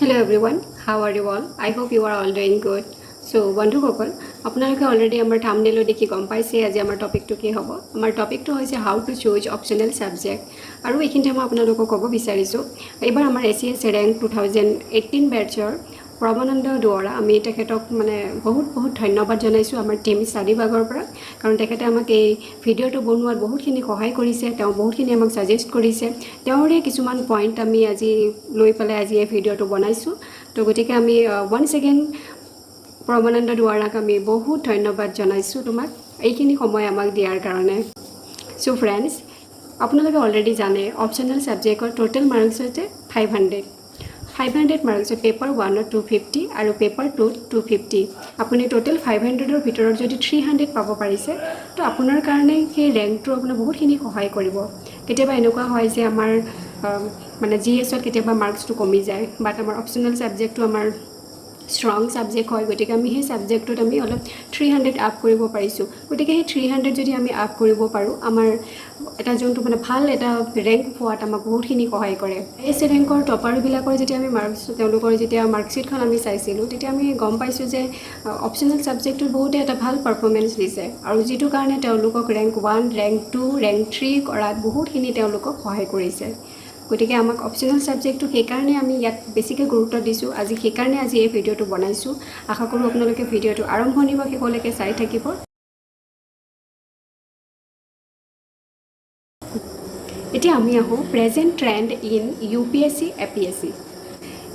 Hello everyone, how are you all? I hope you are all doing good. So বন্ধুসকল আপোনালোকে already আমাৰ thumbnail দেখি গম পাইছে আজি আমাৰ টপিকটো কি হ'ব। আমাৰ টপিকটো হৈছে how to choose optional subject আৰু এইখিনিতে মই আপোনালোকক ক'ব বিচাৰিছোঁ এইবাৰ আমাৰ ACS ৰেংক 2018 বেটছৰ প্ৰমানন্দ দুৱৰা আমি তেখেতক মানে বহুত ধন্যবাদ জনাইছোঁ আমাৰ টিম ষ্টাডি বাগৰ পৰা কাৰণ তেখেতে আমাক এই ভিডিঅ'টো বনোৱাত বহুতখিনি সহায় কৰিছে তেওঁ বহুতখিনি আমাক ছাজেষ্ট কৰিছে তেওঁৰে কিছুমান পইণ্ট আমি আজি লৈ পেলাই আজি এই ভিডিঅ'টো বনাইছোঁ তো গতিকে আমি ওৱান ছেকেণ্ড প্ৰমানন্দ দুৱাৰাক আমি বহুত ধন্যবাদ জনাইছোঁ তোমাক এইখিনি সময় আমাক দিয়াৰ কাৰণে চ' ফ্ৰেণ্ডছ আপোনালোকে অলৰেডি জানে অপশ্যনেল ছাবজেক্টৰ টোটেল মাৰ্কছ হৈছে 500 মাৰ্কছত পেপাৰ 1ত 250 আৰু পেপাৰ 2ত 250 আপুনি টোটেল 500ৰ ভিতৰত যদি 300 পাব পাৰিছে তো আপোনাৰ কাৰণে সেই ৰেংকটো আপোনাৰ বহুতখিনি সহায় কৰিব কেতিয়াবা এনেকুৱা হয় যে আমাৰ মানে GSত কেতিয়াবা মাৰ্কছটো কমি যায় বাট আমাৰ অপশ্যনেল ছাবজেক্টটো আমাৰ ষ্ট্ৰং ছাবজেক্ট হয় গতিকে আমি সেই ছাবজেক্টটোত আমি অলপ 300 আপ কৰিব পাৰিছোঁ গতিকে সেই 300 যদি আমি আপ কৰিব পাৰোঁ আমাৰ এটা যোনটো মানে ভাল এটা ৰেংক পোৱাত আমাক বহুতখিনি সহায় কৰে এছ ৰেংকৰ টপাৰবিলাকৰ যেতিয়া আমি মাৰ্কছ তেওঁলোকৰ যেতিয়া মাৰ্কশ্বিটখন আমি চাইছিলোঁ তেতিয়া আমি গম পাইছোঁ যে অপশ্যনেল ছাবজেক্টটোত বহুতে এটা ভাল পাৰফৰ্মেঞ্চ দিছে আৰু যিটো কাৰণে তেওঁলোকক ৰেংক 1 ৰেংক 2 ৰেংক 3 কৰাত বহুতখিনি তেওঁলোকক সহায় কৰিছে গতিকে আমাক অপশ্যনেল ছাবজেক্টটো সেইকাৰণে আমি ইয়াত বেছিকৈ গুৰুত্ব দিছোঁ আজি সেইকাৰণে আজি এই ভিডিঅ'টো বনাইছোঁ আশা কৰোঁ আপোনালোকে ভিডিঅ'টো আৰম্ভণিৰ পৰা শেষলৈকে চাই থাকিব এতিয়া আমি আহোঁ present trend in UPSC APSC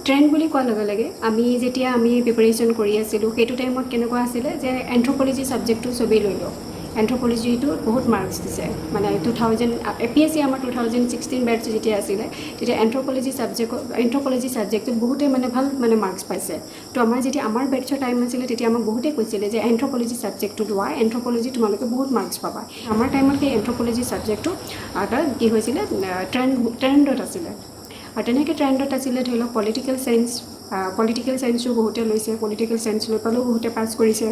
trend বুলি কোৱাৰ লগে লগে আমি যেতিয়া আমি প্ৰিপাৰেশ্যন কৰি আছিলোঁ সেইটো টাইমত কেনেকুৱা আছিলে যে এন্থ্ৰপলজি ছাবজেক্টটো চবেই লৈ লওঁ এন্থ্ৰপলজিটো বহুত মাৰ্কছ দিছে মানে 2000 APSC আমাৰ 2016 বেটছ যেতিয়া আছিলে তেতিয়া এন্থ্ৰপলজি ছাবজেক্টটো বহুতে মানে ভাল মানে মাৰ্কছ পাইছে তো আমাৰ যেতিয়া আমাৰ বেটছৰ টাইম আছিলে তেতিয়া আমাক বহুতে কৈছিলে যে এন্থ্ৰপলজি ছাবজেক্টটো লোৱা এন্থ্ৰপলজি তোমালোকে বহুত মাৰ্কছ পাবা আমাৰ টাইমত সেই এন্থ্ৰপলজি ছাবজেক্টটো এটা কি হৈছিলে ট্ৰেণ্ডত আছিলে আৰু তেনেকৈ ট্ৰেণ্ডত আছিলে ধৰি লওক পলিটিকেল চায়েন্সো বহুতে লৈছে পলিটিকেল চায়েন্স লৈ পেলাইও বহুতে পাছ কৰিছে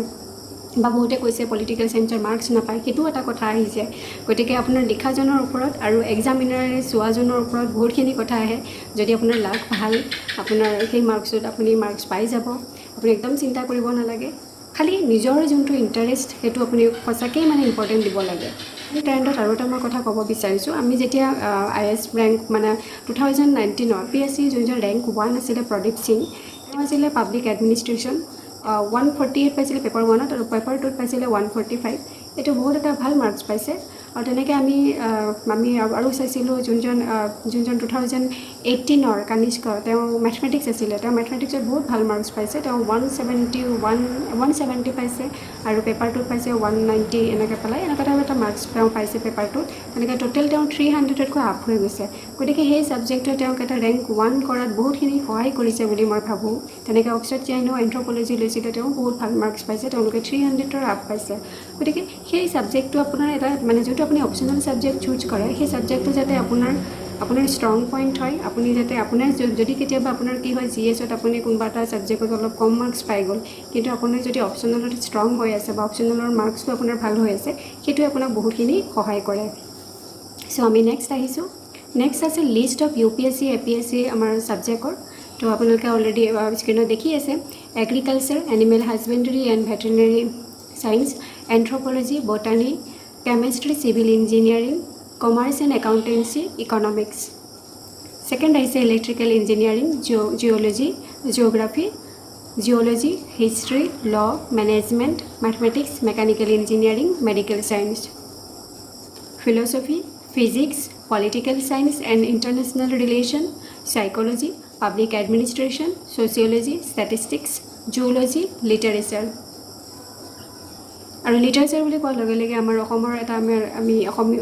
বা বহুতে কৈছে পলিটিকেল চায়েন্সৰ মাৰ্কছ নাপায় সেইটো এটা কথা আহিছে গতিকে আপোনাৰ লিখাজনৰ ওপৰত আৰু এক্সামিনাৰে চোৱাজনৰ ওপৰত বহুতখিনি কথা আহে যদি আপোনাৰ লাক ভাল আপোনাৰ সেই মাৰ্কছত আপুনি মাৰ্কছ পাই যাব আপুনি একদম চিন্তা কৰিব নালাগে খালি নিজৰ যোনটো ইণ্টাৰেষ্ট সেইটো আপুনি সঁচাকৈ মানে ইম্পৰ্টেণ্ট দিব লাগে এই ট্ৰেণ্ডত আৰু এটা মই কথা ক'ব বিচাৰিছোঁ আমি যেতিয়া IS ৰেংক মানে 2019ত PSC যোনজন ৰেংক 1 আছিলে প্ৰদীপ সিং তেওঁ আছিলে পাব্লিক এডমিনিষ্ট্ৰেশ্যন 148 পাইছিলে পেপাৰ 1ত আৰু পেপাৰ 2ত পাইছিলে 145 এইটো বহুত এটা ভাল মাৰ্কছ পাইছে আৰু তেনেকৈ আমি আৰু চাইছিলোঁ যোনজন 2018ৰ কানিষ্ক তেওঁ মেথমেটিক্স আছিলে তেওঁ মেথমেটিক্সত বহুত ভাল মাৰ্কছ পাইছে তেওঁ 170 পাইছে আৰু পেপাৰ 2ত পাইছে 190 এনেকৈ পেলাই এনেকুৱা এটা মাৰ্কছ তেওঁ পাইছে পেপাৰ 2ত তেনেকৈ টোটেল তেওঁ 300তকৈ আপ হৈ গৈছে গতিকে সেই ছাবজেক্টটোৱে তেওঁক এটা ৰেংক 1 কৰাত বহুতখিনি সহায় কৰিছে বুলি মই ভাবোঁ তেনেকৈ অক্সফৰ্ড চাইনো এন্থ্ৰপলজি লৈছিলে তেওঁ বহুত ভাল মাৰ্কছ পাইছে তেওঁলোকে 300ৰ আপ পাইছে গতিকে সেই ছাবজেক্টটো আপোনাৰ এটা মানে যোনটো আপুনি অপশ্যনেল ছাবজেক্ট চুজ কৰে সেই ছাবজেক্টটো যাতে আপোনাৰ ষ্ট্ৰং পইণ্ট হয় আপুনি যাতে আপোনাৰ যদি কেতিয়াবা আপোনাৰ কি হয় GSত আপুনি কোনোবা এটা ছাবজেক্টত অলপ কম মাৰ্কছ পাই গ'ল কিন্তু আপোনাৰ যদি অপশ্যনেলত ষ্ট্ৰং হৈ আছে বা অপশ্যনেলৰ মাৰ্কছটো আপোনাৰ ভাল হৈ আছে সেইটোৱে আপোনাক বহুতখিনি সহায় কৰে চ' আমি নেক্সট আহিছোঁ নেক্সট আছে লিষ্ট অফ UPSC APSC আমাৰ ছাবজেক্টৰ তো আপোনালোকে অলৰেডি স্ক্ৰীণত দেখি আছে agriculture animal husbandry and veterinary science anthropology botany chemistry civil engineering commerce and accountancy economics second আহিছে electrical engineering geology geography geology history law management mathematics mechanical engineering medical science philosophy physics, political science and international relation, psychology, public administration, sociology, statistics, zoology, literature আৰু literature বুলি কোৱাৰ লগে লগে আমাৰ অসমৰ এটা আমি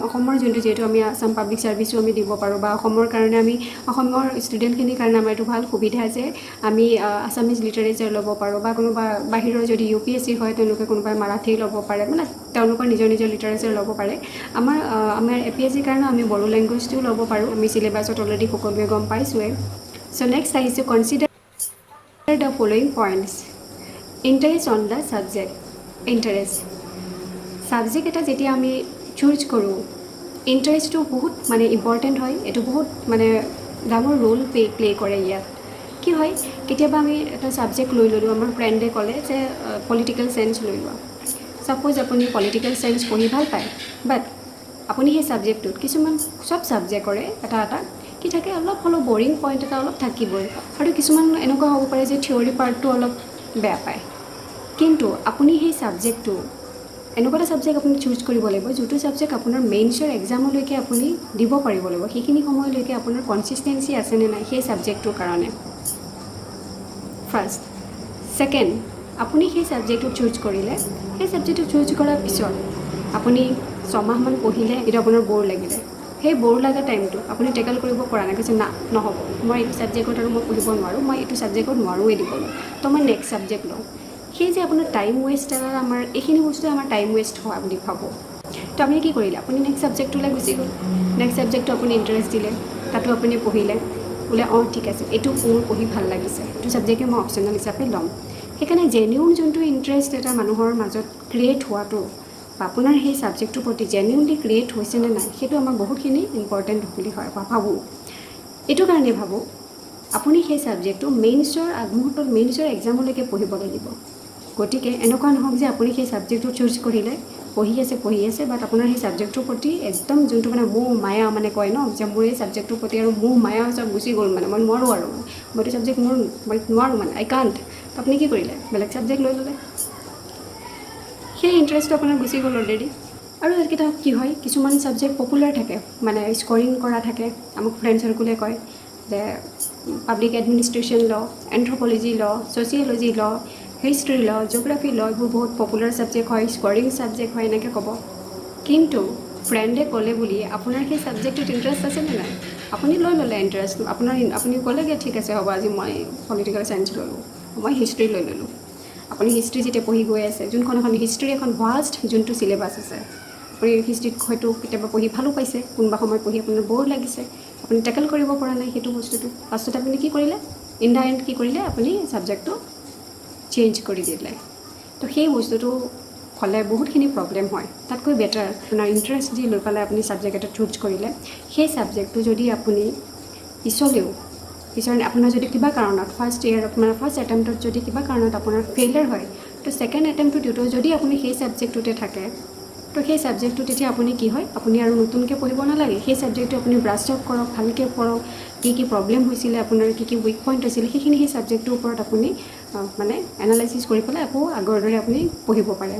অসমৰ যোনটো যিহেতু আমি আসাম পাব্লিক ছাৰ্ভিচো আমি দিব পাৰোঁ বা অসমৰ কাৰণে আমি অসমৰ ষ্টুডেণ্টখিনিৰ কাৰণে আমাৰ এইটো ভাল সুবিধা যে আমি আছামিজ লিটাৰেচাৰ ল'ব পাৰোঁ বা কোনোবা বাহিৰৰ যদি UPSC হয় তেওঁলোকে কোনোবাই মাৰাঠী ল'ব পাৰে মানে তেওঁলোকৰ নিজৰ লিটাৰেচাৰ ল'ব পাৰে আমাৰ APSCৰ কাৰণে আমি বড়ো লেংগুৱেজটোও ল'ব পাৰোঁ আমি চিলেবাছত অলৰেডি সকলোৱে গম পাইছোঁৱে চ' নেক্সট আহিছোঁ consider the following points interest on the subject interest subject এটা যেতিয়া আমি চুজ কৰোঁ ইণ্টাৰেষ্টটো বহুত মানে ইম্পৰ্টেণ্ট হয় এইটো বহুত মানে ডাঙৰ ৰোল প্লে কৰে ইয়াত কি হয় কেতিয়াবা আমি এটা ছাবজেক্ট লৈ ল'লোঁ আমাৰ ফ্ৰেণ্ডে ক'লে যে পলিটিকেল চায়েন্স লৈ লোৱা ছাপ'জ আপুনি পলিটিকেল চায়েন্স পঢ়ি ভাল পায় বাট আপুনি সেই ছাবজেক্টটোত কিছুমান চব ছাবজেক্টৰে এটা এটা কি থাকে অলপ হ'লেও বৰিং পইণ্ট এটা অলপ থাকিবই আৰু কিছুমান এনেকুৱা হ'ব পাৰে যে থিয়ৰী পাৰ্টটো অলপ বেয়া পায় কিন্তু আপুনি সেই ছাবজেক্টটো এনেকুৱা এটা ছাবজেক্ট আপুনি চুজ কৰিব লাগিব যিটো ছাবজেক্ট আপোনাৰ মেইনছৰ এক্সামলৈকে আপুনি দিব পাৰিব লাগিব সেইখিনি সময়লৈকে আপোনাৰ কনচিষ্টেঞ্চি আছেনে নাই সেই ছাবজেক্টটোৰ কাৰণে ফাৰ্ষ্ট ছেকেণ্ড আপুনি সেই ছাবজেক্টটো চুজ কৰিলে সেই ছাবজেক্টটো চুজ কৰাৰ পিছত আপুনি ছমাহমান পঢ়িলে এইটো আপোনাৰ ব'ৰ লাগিলে সেই ব'ৰ লগা টাইমটো আপুনি টেকেল কৰিব পৰা নাই কৈছে না নহ'ব মই এইটো ছাবজেক্টত আৰু মই পঢ়িব নোৱাৰোঁ মই এইটো ছাবজেক্টত নোৱাৰোঁৱেই দিবলৈ তো মই নেক্সট ছাবজেক্ট লওঁ সেই যে আপোনাৰ টাইম ৱেষ্ট এটা আমাৰ এইখিনি বস্তুৱে আমাৰ টাইম ৱেষ্ট হোৱা বুলি ভাবোঁ তো আপুনি কি কৰিলে আপুনি নেক্সট ছাবজেক্টটোলৈ গুচি গ'ল নেক্সট ছাবজেক্টটো আপুনি ইণ্টাৰেষ্ট দিলে তাতো আপুনি পঢ়িলে বোলে অঁ ঠিক আছে এইটো মোৰ পঢ়ি ভাল লাগিছে এইটো ছাবজেক্টে মই অপশ্যনেল হিচাপে ল'ম সেইকাৰণে জেনিউন যোনটো ইণ্টাৰেষ্ট এটা মানুহৰ মাজত ক্ৰিয়েট হোৱাটো বা আপোনাৰ সেই ছাবজেক্টটোৰ প্ৰতি জেনিউনলি ক্ৰিয়েট হৈছেনে নাই সেইটো আমাৰ বহুতখিনি ইম্পৰ্টেণ্ট বুলি হয় বা ভাবোঁ এইটো কাৰণে ভাবোঁ আপুনি সেই ছাবজেক্টটো মেইনছৰ আগমুহূৰ্তত মেইনছৰ এক্সামলৈকে পঢ়িব লাগিব গতিকে এনেকুৱা নহওক যে আপুনি সেই ছাবজেক্টটো চুজ কৰিলে পঢ়ি আছে বাট আপোনাৰ সেই ছাবজেক্টটোৰ প্ৰতি একদম যোনটো মানে মোহ মায়া মানে কয় ন যে মোৰ এই ছাবজেক্টটোৰ প্ৰতি আৰু মোহ মায়া চব গুচি গ'ল মানে মই নোৱাৰোঁ আৰু মই এইটো ছাবজেক্ট মই নোৱাৰোঁ মানে আই কাণ্ট আপুনি কি কৰিলে বেলেগ ছাবজেক্ট লৈ ল'লে সেই ইণ্টাৰেষ্টটো আপোনাৰ গুচি গ'ল অলৰেডি আৰু এইকেইটা কি হয় কিছুমান ছাবজেক্ট পপুলাৰ থাকে মানে স্ক'ৰিং কৰা থাকে আমাক ফ্ৰেণ্ড চাৰ্কুলে কয় যে পাব্লিক এডমিনিষ্ট্ৰেশ্যন ল এন্থ্ৰপলজি ল ছ'চিয়লজি ল হিষ্ট্ৰী ল জিঅ'গ্ৰাফী ল এইবোৰ বহুত পপুলাৰ ছাবজেক্ট হয় স্ক'ৰিং ছাবজেক্ট হয় এনেকৈ ক'ব কিন্তু ফ্ৰেণ্ডে ক'লে বুলি আপোনাৰ সেই ছাবজেক্টটোত ইণ্টাৰেষ্ট আছেনে নাই আপুনি লৈ ল'লে ইণ্টাৰেষ্ট আপুনি ক'লেগৈ ঠিক আছে হ'ব আজি মই পলিটিকেল চায়েন্স ল'লোঁ মই হিষ্ট্ৰী লৈ ল'লোঁ আপুনি হিষ্ট্ৰী যেতিয়া পঢ়ি গৈ আছে যোনখন এখন হিষ্ট্ৰীৰ এখন ভাষ্ট যোনটো চিলেবাছ আছে আপুনি হিষ্ট্ৰীত হয়তো কেতিয়াবা পঢ়ি ভালো পাইছে কোনোবা সময়ত পঢ়ি আপোনাৰ ব'ৰ লাগিছে আপুনি টেকেল কৰিব পৰা নাই সেইটো বস্তুটো ফাৰ্ষ্টত আপুনি কি কৰিলে ইন দ্য এণ্ড কি কৰিলে আপুনি ছাবজেক্টটো চেঞ্জ কৰি দিলে তো সেই বস্তুটো হ'লে বহুতখিনি প্ৰব্লেম হয় তাতকৈ বেটাৰ আপোনাৰ ইণ্টাৰেষ্ট দি লৈ পেলাই আপুনি ছাবজেক্ট এটা চুজ কৰিলে সেই ছাবজেক্টটো যদি আপুনি পিছলৈ আপোনাৰ যদি কিবা কাৰণত ফাৰ্ষ্ট ইয়েৰত মানে ফাৰ্ষ্ট এটেম্পটত যদি কিবা কাৰণত আপোনাৰ ফেইলিয়াৰ হয় তো ছেকেণ্ড এটেম্পটটো যদি আপুনি সেই ছাবজেক্টটোতে থাকে তো সেই ছাবজেক্টটো তেতিয়া আপুনি কি হয় আপুনি আৰু নতুনকৈ পঢ়িব নালাগে সেই ছাবজেক্টটো আপুনি ব্ৰাছ আপ কৰক ভালকৈ পঢ়ক কি প্ৰব্লেম হৈছিলে আপোনাৰ কি উইক পইণ্ট হৈছিলে সেইখিনি সেই ছাবজেক্টটোৰ ওপৰত আপুনি মানে এনালাইচিছ কৰি পেলাই আকৌ আগৰ দৰে আপুনি পঢ়িব পাৰে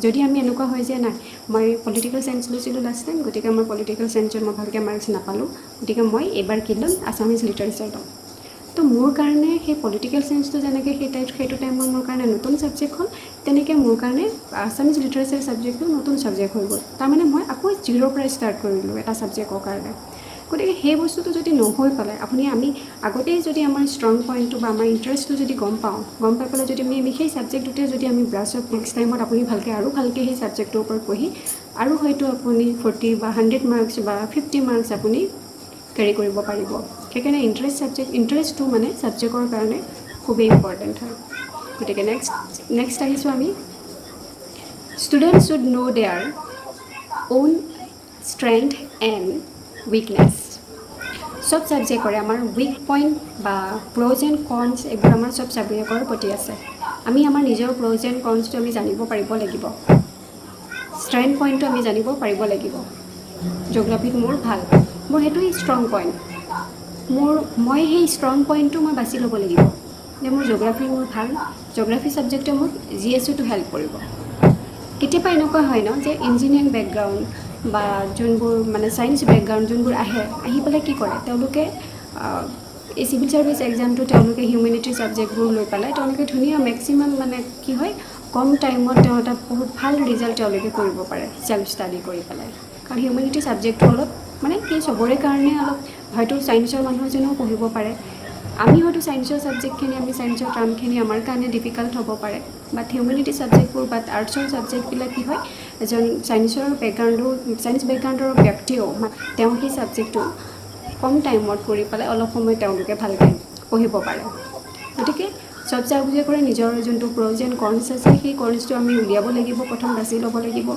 যদি আমি এনেকুৱা হয় যে নাই মই পলিটিকেল চায়েন্স লৈছিলোঁ লাষ্ট টাইম গতিকে মই পলিটিকেল চায়েন্সত মই ভালকৈ মাৰ্কছ নাপালোঁ গতিকে মই এইবাৰ কি ল'ম আছামিজ লিটাৰেচাৰ ল'ম তো মোৰ কাৰণে সেই পলিটিকেল চায়েন্সটো যেনেকৈ সেইটো টাইমত মোৰ কাৰণে নতুন ছাবজেক্ট হ'ল তেনেকৈ মোৰ কাৰণে আছামিজ লিটাৰেচাৰ ছাবজেক্টটো নতুন ছাবজেক্ট হৈ গ'ল তাৰমানে মই আকৌ জিৰ'ৰ পৰা ষ্টাৰ্ট কৰিলোঁ এটা ছাবজেক্টৰ কাৰণে গতিকে সেই বস্তুটো যদি নহৈ পেলাই আমি আগতেই যদি আমাৰ ষ্ট্ৰং পইণ্টটো বা আমাৰ ইণ্টাৰেষ্টটো যদি গম পাই পেলাই যদি আমি সেই ছাবজেক্টটোতে যদি আমি ব্ৰাছ আপ নেক্সট টাইমত আপুনি ভালকৈ সেই ছাবজেক্টটোৰ ওপৰত পঢ়ি আৰু হয়তো আপুনি 40 বা 100 মাৰ্কছ বা 50 মাৰ্কছ আপুনি কেৰি কৰিব পাৰিব সেইকাৰণে ইণ্টাৰেষ্টটো মানে ছাবজেক্টৰ কাৰণে খুবেই ইম্পৰ্টেণ্ট হয় গতিকে নেক্সট আহিছোঁ আমি students should know' their own strength and weakness চব ছাবজেক্টৰে আমাৰ উইক পইণ্ট বা প্ৰ'জ এণ্ড কনছ এইবোৰ আমাৰ চব ছাবজেক্টৰ প্ৰতি আছে আমি আমাৰ নিজৰ প্ৰ'জ এণ্ড কনছটো আমি জানিব পাৰিব লাগিব ষ্ট্ৰেংথ পইণ্টটো আমি জানিব পাৰিব লাগিব জিঅ'গ্ৰাফীত মোৰ ভাল মোৰ সেইটোৱেই ষ্ট্ৰং পইণ্ট মই সেই ষ্ট্ৰং পইণ্টটো মই বাছি ল'ব লাগিব যে মোৰ জিঅ'গ্ৰাফী মোৰ ভাল জিঅ'গ্ৰাফী ছাবজেক্টে মোক GSটো হেল্প কৰিব কেতিয়াবা এনেকুৱা হয় ন যে ইঞ্জিনিয়াৰিং বেকগ্ৰাউণ্ড বা যোনবোৰ মানে ছায়েন্স বেকগ্ৰাউণ্ড যোনবোৰ আহি পেলাই কি কৰে তেওঁলোকে এই চিভিল ছাৰ্ভিচ এক্সামটো তেওঁলোকে হিউমেনিটি ছাবজেক্টবোৰ লৈ পেলাই তেওঁলোকে ধুনীয়া মেক্সিমাম মানে কি হয় কম টাইমত তেওঁ এটা বহুত ভাল ৰিজাল্ট তেওঁলোকে কৰিব পাৰে ছেল্ফ ষ্টাডি কৰি পেলাই কাৰণ হিউমেনিটি ছাবজেক্টটো অলপ মানে কি চবৰে কাৰণে অলপ হয়তো ছায়েন্সৰ মানুহ এজনেও পঢ়িব পাৰে আমি হয়তো ছায়েন্সৰ ছাবজেক্টখিনি আমি ছায়েন্সৰ টাৰ্মখিনি আমাৰ কাৰণে ডিফিকাল্ট হ'ব পাৰে বাট হিউমেনিটি ছাবজেক্টবোৰ বা আৰ্টছৰ ছাবজেক্টবিলাক কি হয় এজন ছায়েন্স বেকগ্ৰাউণ্ডৰ ব্যক্তিও তেওঁ সেই ছাবজেক্টটো কম টাইমত কৰি পেলাই অলপ সময় তেওঁলোকে ভালকৈ পঢ়িব পাৰে গতিকে চব ছাবজেক্টৰে নিজৰ যোনটো প্ৰ'জ এণ্ড কনছ আছে সেই কনছটো আমি উলিয়াব লাগিব প্ৰথম বাছি ল'ব লাগিব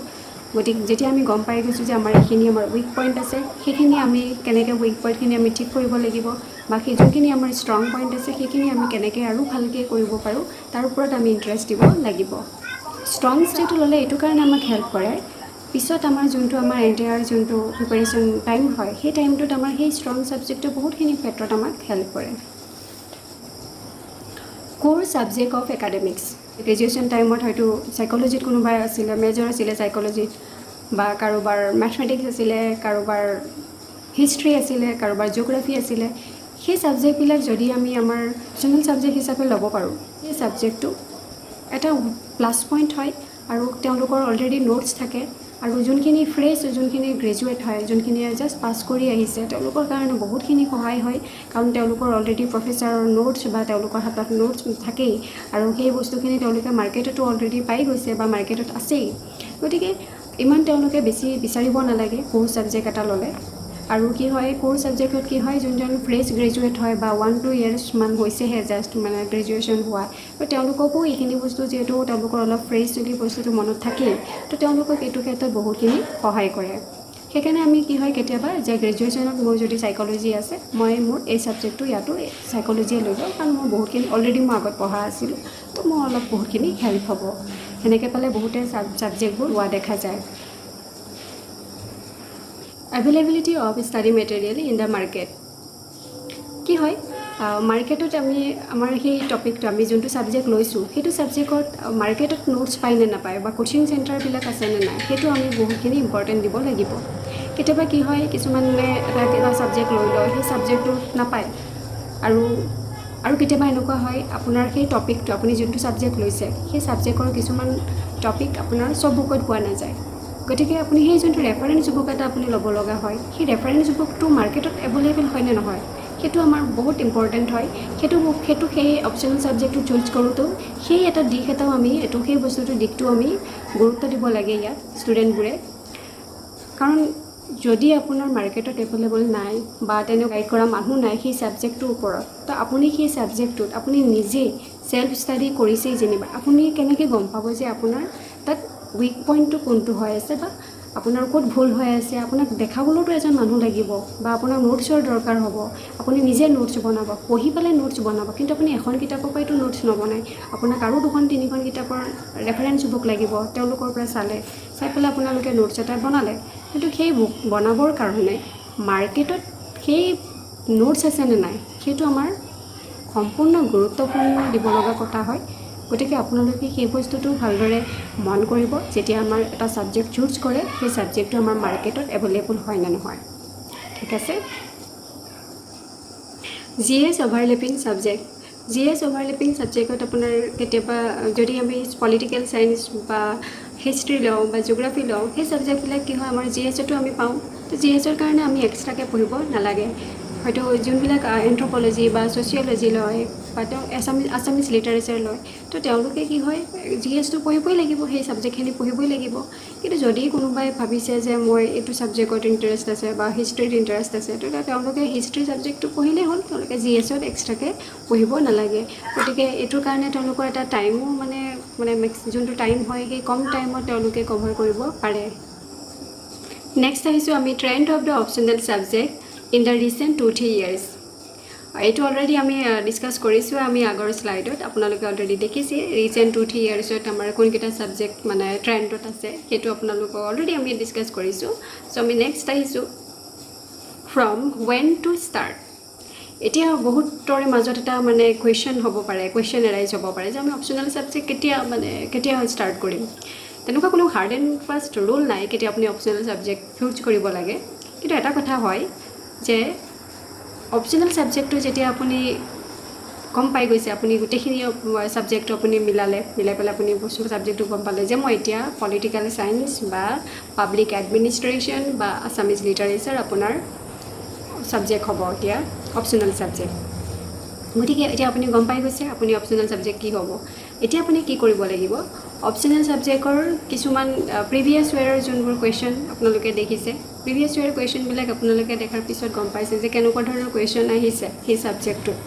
গতিকে যেতিয়া আমি গম পাই গৈছোঁ যে আমাৰ এইখিনি আমাৰ উইক পইণ্ট আছে, সেইখিনি আমি কেনেকৈ উইক পইণ্টখিনি আমি ঠিক কৰিব লাগিব, বা সেই যোনখিনি আমাৰ ষ্ট্ৰং পইণ্ট আছে সেইখিনি আমি কেনেকৈ আৰু ভালকৈ কৰিব পাৰোঁ তাৰ ওপৰত আমি ইণ্টাৰেষ্ট দিব লাগিব। ষ্ট্ৰং ষ্টেটো ল'লে এইটো কাৰণে আমাক হেল্প কৰে, পিছত আমাৰ যোনটো আমাৰ এণ্টায়াৰ যোনটো প্ৰিপাৰেশ্যন টাইম হয় সেই টাইমটোত আমাৰ সেই ষ্ট্ৰং ছাবজেক্টটো বহুতখিনি ক্ষেত্ৰত আমাক হেল্প কৰে। কোৰ ছাবজেক্ট অফ একাডেমিক্স। গ্ৰেজুৱেশ্যন টাইমত হয়তো চাইক'লজিত কোনোবাই আছিলে, মেজৰ আছিলে চাইক'লজিত, বা কাৰোবাৰ মেথমেটিক্স আছিলে, কাৰোবাৰ হিষ্ট্ৰী আছিলে, কাৰোবাৰ জিঅ'গ্ৰাফী আছিলে। সেই ছাবজেক্টবিলাক যদি আমি আমাৰ অপশ্যনেল ছাবজেক্ট হিচাপে ল'ব পাৰোঁ, সেই ছাবজেক্টটো এটা প্লাছ পইণ্ট হয় আৰু তেওঁলোকৰ অলৰেডি নোটছ থাকে, আৰু যোনখিনি ফ্ৰেছ, যোনখিনি গ্ৰেজুৱেট হয়, যোনখিনিয়ে জাষ্ট পাছ কৰি আহিছে, তেওঁলোকৰ কাৰণে বহুতখিনি সহায় হয়, কাৰণ তেওঁলোকৰ অলৰেডি প্ৰফেচাৰৰ নোটছ বা তেওঁলোকৰ হাতত নোটছ থাকেই, আৰু সেই বস্তুখিনি তেওঁলোকে মাৰ্কেটতো অলৰেডি পাই গৈছে বা মাৰ্কেটত আছেই। গতিকে ইমান তেওঁলোকে বেছি বিচাৰিব নালাগে কোৰ ছাবজেক্ট এটা ল'লে। আৰু কি হয়, কোৰ ছাবজেক্টত কি হয়, যোনজন ফ্ৰেছ গ্ৰেজুৱেট হয় বা 1-2 years মান হৈছেহে জাষ্ট মানে গ্ৰেজুৱেশ্যন হোৱা, তো তেওঁলোককো এইখিনি বস্তু যিহেতু তেওঁলোকৰ অলপ ফ্ৰেছ যদি বস্তুটো মনত থাকেই, তো তেওঁলোকক এইটো ক্ষেত্ৰত বহুতখিনি সহায় কৰে। সেইকাৰণে আমি কি হয় কেতিয়াবা যে গ্ৰেজুৱেশ্যনত মোৰ যদি চাইক'লজি আছে, মই মোৰ এই ছাবজেক্টটো ইয়াতো চাইক'লজিয়ে লৈ যাওঁ, কাৰণ মই বহুতখিনি অলৰেডি মই আগত পঢ়া আছিলোঁ, তো মোৰ অলপ বহুতখিনি হেল্প হ'ব। সেনেকৈ পালে বহুতে ছাবজেক্টবোৰ লোৱা দেখা যায়। Availability of study material in the market. কি হয়, মাৰ্কেটত আমি আমাৰ সেই টপিকটো আমি যোনটো ছাবজেক্ট লৈছোঁ সেইটো ছাবজেক্টত মাৰ্কেটত নোটছ পায় নে নাপায়, বা কোচিং চেণ্টাৰবিলাক আছে নে নাই, সেইটো আমি বহুতখিনি ইম্পৰ্টেণ্ট দিব লাগিব। কেতিয়াবা কি হয়, কিছুমানে এটা ছাবজেক্ট লৈ লয়, সেই ছাবজেক্টটো নাপায়, আৰু কেতিয়াবা এনেকুৱা হয় আপোনাৰ সেই টপিকটো আপুনি যোনটো ছাবজেক্ট লৈছে সেই ছাবজেক্টৰ কিছুমান টপিক আপোনাৰ চব বুকত পোৱা নাযায়। গতিকে আপুনি সেই যোনটো ৰেফাৰেঞ্চ বুক এটা আপুনি ল'ব লগা হয়, সেই ৰেফাৰেঞ্চ বুকটো মাৰ্কেটত এভেইলেবল হয় নে নহয়, সেইটো আমাৰ বহুত ইম্পৰ্টেণ্ট হয়। সেইটো সেই অপশ্যনেল ছাবজেক্টটো চুজ কৰোঁতেও সেই এটা দিশ এটাও আমি সেই বস্তুটোৰ দিশটো আমি গুৰুত্ব দিব লাগে ইয়াত ষ্টুডেণ্টবোৰে। কাৰণ যদি আপোনাৰ মাৰ্কেটত এভেইলেবল নাই বা তেনেকুৱা গাইড কৰা মানুহ নাই সেই ছাবজেক্টটোৰ ওপৰত, তো আপুনি সেই ছাবজেক্টটোত আপুনি নিজেই ছেল্ফ ষ্টাডি কৰিছেই যেনিবা, আপুনি কেনেকৈ গম পাব যে আপোনাৰ তাত উইক পইণ্টটো কোনটো হৈ আছে বা আপোনাৰ ক'ত ভুল হৈ আছে। আপোনাক দেখাবলৈতো এজন মানুহ লাগিব, বা আপোনাৰ নোটছৰ দৰকাৰ হ'ব, আপুনি নিজে নোটছ বনাব, পঢ়ি পেলাই নোটছ বনাব, কিন্তু আপুনি এখন কিতাপৰ পৰাইতো নোটছ নবনায়, আপোনাক আৰু 2-3খন কিতাপৰ ৰেফাৰেঞ্চ বুক লাগিব, তেওঁলোকৰ পৰা চাই পেলাই আপোনালোকে নোটছ এটা বনালে। কিন্তু সেই বুক বনাবৰ কাৰণে মাৰ্কেটত সেই নোটছ আছে নে নাই, সেইটো আমাৰ সম্পূৰ্ণ গুৰুত্বপূৰ্ণ দিব লগা কথা হয়। গতিকে আপোনালোকে সেই বস্তুটো ভালদৰে মন কৰিব, যেতিয়া আমাৰ এটা ছাবজেক্ট চুজ কৰে সেই ছাবজেক্টটো আমাৰ মাৰ্কেটত এভেইলেবল হয় নে নহয়। ঠিক আছে। GS overlapping subject. GS overlapping ছাবজেক্টত আপোনাৰ কেতিয়াবা যদি আমি পলিটিকেল চায়েন্স বা হিষ্ট্ৰী লওঁ বা জিঅ'গ্ৰাফী লওঁ, সেই ছাবজেক্টবিলাক কি হয় আমাৰ GSতো আমি পাওঁ। তো GSৰ কাৰণে আমি এক্সট্ৰাকৈ পঢ়িব নালাগে। হয়তো যোনবিলাক এন্থ্ৰপ'লজি বা ছ'চিয়'লজি লয় বা তেওঁ আছামিজ লিটাৰেচাৰ লয়, তো তেওঁলোকে কি হয় GSটো পঢ়িবই লাগিব, সেই ছাবজেক্টখিনি পঢ়িবই লাগিব। কিন্তু যদি কোনোবাই ভাবিছে যে মই এইটো ছাবজেক্টত ইণ্টাৰেষ্ট আছে বা হিষ্ট্ৰীত ইণ্টাৰেষ্ট আছে, তো তেওঁলোকে হিষ্ট্ৰী ছাবজেক্টটো পঢ়িলেই হ'ল, তেওঁলোকে GSত এক্সট্ৰাকৈ পঢ়িব নালাগে। গতিকে এইটোৰ কাৰণে তেওঁলোকৰ এটা টাইমো মানে যোনটো টাইম হয় সেই কম টাইমত তেওঁলোকে কভাৰ কৰিব পাৰে। নেক্সট আহিছোঁ আমি trend of the optional subject in the recent 2-3 years। এইটো অলৰেডি আমি ডিছকাছ কৰিছোঁ আমি আগৰ শ্লাইডত, আপোনালোকে অলৰেডি দেখিছে ৰিচেণ্ট 2-3 yearsত আমাৰ কোনকেইটা ছাবজেক্ট মানে ট্ৰেণ্ডত আছে, সেইটো আপোনালোকক অলৰেডি আমি ডিছকাছ কৰিছোঁ। চ' আমি নেক্সট আহিছোঁ ফ্ৰম ৱেন টু ষ্টাৰ্ট। এতিয়া বহুতৰে মাজত এটা মানে কুৱেশ্যন এৰাইজ হ'ব পাৰে যে আমি অপশ্যনেল ছাবজেক্ট কেতিয়া ষ্টাৰ্ট কৰিম। তেনেকুৱা কোনো হাৰ্ড এণ্ড ফাষ্ট ৰুল নাই কেতিয়া আপুনি অপশ্যনেল ছাবজেক্ট চুজ কৰিব লাগে। কিন্তু এটা কথা হয় যে অপশ্যনেল ছাবজেক্টটো যেতিয়া আপুনি গম পাই গৈছে, আপুনি গোটেইখিনি ছাবজেক্টটো আপুনি মিলাই পেলাই আপুনি ছাবজেক্টটো গম পালে যে মই এতিয়া পলিটিকেল চায়েন্স বা পাব্লিক এডমিনিষ্ট্ৰেশ্যন বা আছামিজ লিটাৰেচাৰ আপোনাৰ ছাবজেক্ট হ'ব এতিয়া অপশ্যনেল ছাবজেক্ট। গতিকে এতিয়া আপুনি গম পাই গৈছে আপুনি অপশ্যনেল ছাবজেক্ট কি হ'ব। এতিয়া আপুনি কি কৰিব লাগিব, অপশ্যনেল ছাবজেক্টৰ কিছুমান প্ৰিভিয়াছ ইয়েৰৰ যোনবোৰ কুৱেশ্যন আপোনালোকে দেখিছে, প্ৰিভিয়াছ ইয়েৰৰ কুৱেশ্যনবিলাক আপোনালোকে দেখাৰ পিছত গম পাইছে যে কেনেকুৱা ধৰণৰ কুৱেশ্যন আহিছে সেই ছাবজেক্টটোত,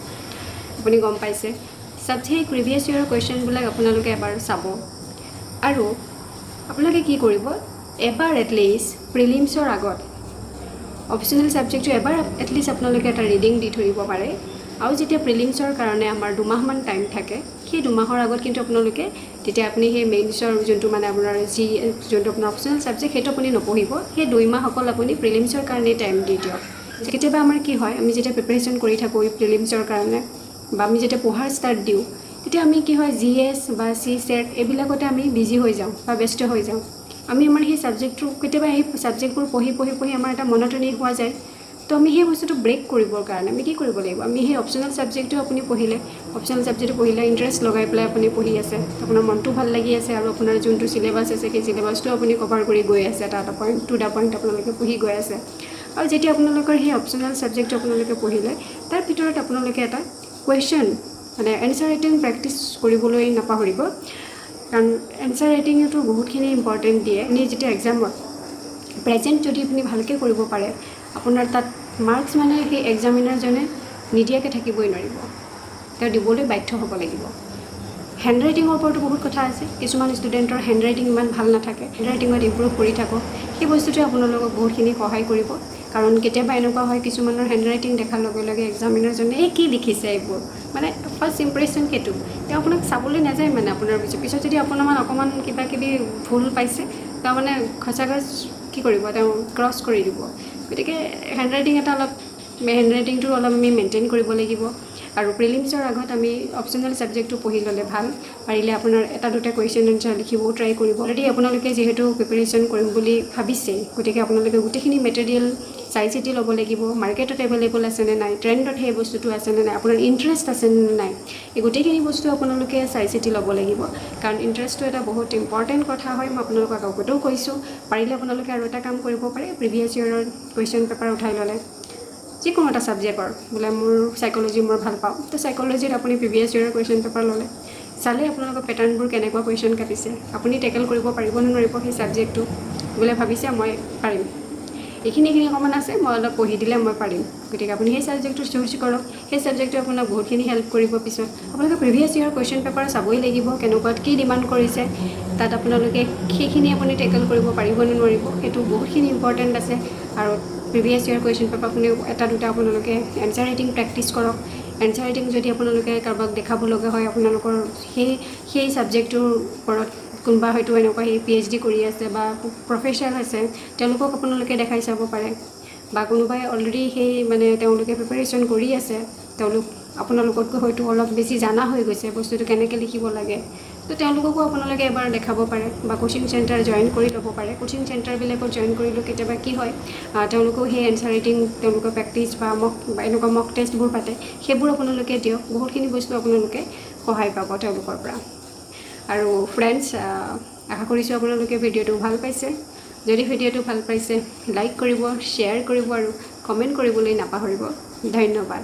আপুনি গম পাইছে। সেই প্ৰিভিয়াছ ইয়েৰৰ কুৱেশ্যনবিলাক আপোনালোকে এবাৰ চাব, আৰু আপোনালোকে কি কৰিব এবাৰ এটলিষ্ট প্ৰিলিমছৰ আগত অপশ্যনেল ছাবজেক্টটো এবাৰ এটলিষ্ট আপোনালোকে এটা ৰিডিং দি থৈ পাৰে আৰু যেতিয়া প্ৰিলিমছৰ কাৰণে আমাৰ 2 মাহমান টাইম থাকে সেই 2 মাহৰ আগত কিন্তু আপোনালোকে তেতিয়া আপুনি সেই মেইনছৰ যোনটো মানে আপোনাৰ যোনটো আপোনাৰ অপশ্যনেল ছাবজেক্ট সেইটো আপুনি নপঢ়িব সেই 2 মাহ অকল আপুনি প্ৰিলিমছৰ কাৰণে টাইম দি দিয়ক কেতিয়াবা আমাৰ কি হয় আমি যেতিয়া প্ৰিপাৰেশ্যন কৰি থাকোঁ প্ৰিলিমছৰ কাৰণে বা আমি যেতিয়া পঢ়াৰ ষ্টাৰ্ট দিওঁ তেতিয়া আমি কি হয় GS বা CSET এইবিলাকতে আমি বিজি হৈ যাওঁ বা ব্যস্ত হৈ যাওঁ আমি আমাৰ সেই ছাবজেক্টটো কেতিয়াবা সেই ছাবজেক্টবোৰ পঢ়ি আমাৰ এটা মনটনি হোৱা যায় তো আমি সেই বস্তুটো ব্ৰেক কৰিবৰ কাৰণে আমি কি কৰিব লাগিব আমি সেই অপশ্যনেল ছাবজেক্টটো আপুনি পঢ়িলে অপশ্যনেল ছাবজেক্টটো পঢ়িলে ইণ্টাৰেষ্ট লগাই পেলাই আপুনি পঢ়ি আছে আপোনাৰ মনটো ভাল লাগি আছে আৰু আপোনাৰ যোনটো চিলেবাছ আছে সেই চিলেবাছটো আপুনি কভাৰ কৰি গৈ আছে এটা পইণ্ট টু দা পইণ্ট আপোনালোকে পঢ়ি গৈ আছে আৰু যেতিয়া আপোনালোকৰ সেই অপশ্যনেল ছাবজেক্টটো আপোনালোকে পঢ়িলে তাৰ ভিতৰত আপোনালোকে এটা কুৱেশ্যন মানে এনচাৰ ৰাইটিং প্ৰেক্টিছ কৰিবলৈ নাপাহৰিব কাৰণ এনচাৰ ৰাইটিংটো বহুতখিনি ইম্পৰ্টেণ্ট দিয়ে আপুনি যেতিয়া এক্সামত প্ৰেজেণ্ট যদি আপুনি ভালকৈ কৰিব পাৰে আপোনাৰ তাত মাৰ্কছ মানে সেই এক্সামিনাৰজনে নিদিয়াকৈ থাকিবই নোৱাৰিব তেওঁ দিবলৈ বাধ্য হ'ব লাগিব হেণ্ড ৰাইটিঙৰ ওপৰতো বহুত কথা আছে কিছুমান ষ্টুডেণ্টৰ হেণ্ড ৰাইটিং ইমান ভাল নাথাকে হেণ্ড ৰাইটিঙত ইম্প্ৰুভ কৰি থাকক সেই বস্তুটোৱে আপোনালোকক বহুতখিনি সহায় কৰিব কাৰণ কেতিয়াবা এনেকুৱা হয় কিছুমানৰ হেণ্ড ৰাইটিং দেখাৰ লগে লগে এক্সামিনাৰজনে কি লিখিছে এইবোৰ মানে ফাৰ্ষ্ট ইম্প্ৰেশ্যন সেইটো তেওঁ আপোনাক চাবলৈ নাযায় মানে আপোনাৰ পিছত যদি আপোনাৰ অকণমান কিবা কিবি ভুল পাইছে তেওঁ মানে খচাখচ কি কৰিব তেওঁ ক্ৰছ কৰি দিব গতিকে হেণ্ড ৰাইটিং এটা অলপ হেণ্ড ৰাইটিংটো অলপ আমি মেইনটেইন কৰিব লাগিব আৰু প্ৰিলিমছৰ আগত আমি অপশ্যনেল ছাবজেক্টটো পঢ়ি ল'লে ভাল পাৰিলে আপোনাৰ এটা দুটা কুৱেশ্যন এনচাৰ লিখিবও ট্ৰাই কৰিব অলৰেডি আপোনালোকে যিহেতু প্ৰিপাৰেশ্যন কৰিম বুলি ভাবিছে গতিকে আপোনালোকে গোটেইখিনি মেটেৰিয়েল চাই চিতি ল'ব লাগিব মাৰ্কেটত এভেইলেবল আছেনে নাই ট্ৰেণ্ডত সেই বস্তুটো আছেনে নাই আপোনাৰ ইণ্টাৰেষ্ট আছেনে নাই এই গোটেইখিনি বস্তু আপোনালোকে চাই চিতি ল'ব লাগিব কাৰণ ইণ্টাৰেষ্টটো এটা বহুত ইম্পৰ্টেণ্ট কথা হয় মই আপোনালোকক আগতেও কৈছোঁ পাৰিলে আপোনালোকে আৰু এটা কাম কৰিব পাৰে প্ৰিভিয়াছ ইয়েৰৰ কুৱেশ্যন পেপাৰ উঠাই ল'লে যিকোনো এটা ছাবজেক্টৰ বোলে মোৰ সাইকোলজি মই ভাল পাওঁ তো সাইকোলজিত আপুনি প্ৰিভিয়াছ ইয়েৰৰ কুৱেশ্যন পেপাৰ ল'লে চালে আপোনালোকৰ পেটাৰ্ণবোৰ কেনেকুৱা কুৱেশ্যন কাটিছে আপুনি টেকেল কৰিব পাৰিব নে নোৱাৰিব সেই ছাবজেক্টটো বোলে ভাবিছে মই পাৰিম এইখিনি অকণমান আছে মই অলপ পঢ়ি দিলে মই পাৰিম গতিকে আপুনি সেই ছাবজেক্টটো চুজ কৰক সেই ছাবজেক্টটো আপোনাক বহুতখিনি হেল্প কৰিব পিছত আপোনালোকে প্ৰিভিয়াছ ইয়েৰৰ কুৱেশ্যন পেপাৰ চাবই লাগিব কেনেকুৱাত কি ডিমাণ্ড কৰিছে তাত আপোনালোকে সেইখিনি আপুনি টেকেল কৰিব পাৰিব নে নোৱাৰিব সেইটো বহুতখিনি ইম্পৰ্টেণ্ট আছে আৰু প্ৰিভিয়াছ ইয়েৰ কুৱেশ্যন পেপাৰ আপুনি এটা দুটা আপোনালোকে এনচাৰ ৰাইটিং প্ৰেক্টিছ কৰক এনচাৰ ৰাইটিং যদি আপোনালোকে কাৰোবাক দেখাব লগা হয় আপোনালোকৰ সেই ছাবজেক্টটোৰ ওপৰত কোনোবা হয়তো এনেকুৱা সেই PhD কৰি আছে বা প্ৰফেচাৰ আছে তেওঁলোকক আপোনালোকে দেখাই চাব পাৰে বা কোনোবাই অলৰেডি সেই মানে তেওঁলোকে প্ৰিপাৰেশ্যন কৰি আছে তেওঁলোক আপোনালোকতকৈ হয়তো অলপ বেছি জানা হৈ গৈছে বস্তুটো কেনেকৈ লিখিব লাগে তো তেওঁলোককো আপোনালোকে এবাৰ দেখাব পাৰে বা কোচিং চেণ্টাৰ জইন কৰি ল'ব পাৰে কোচিং চেণ্টাৰবিলাকত জইন কৰিলেও কেতিয়াবা কি হয় তেওঁলোকেও সেই এনচাৰ ৰাইটিং তেওঁলোকৰ প্ৰেক্টিছ বা এনেকুৱা মক টেষ্টবোৰ পাতে সেইবোৰ আপোনালোকে দিয়ক বহুতখিনি বস্তু আপোনালোকে সহায় পাব তেওঁলোকৰ পৰা আৰু ফ্ৰেণ্ডছ আশা কৰিছোঁ আপোনালোকে ভিডিঅ'টো ভাল পাইছে যদি ভিডিঅ'টো ভাল পাইছে লাইক কৰিব শ্বেয়াৰ কৰিব আৰু কমেণ্ট কৰিবলৈ নাপাহৰিব ধন্যবাদ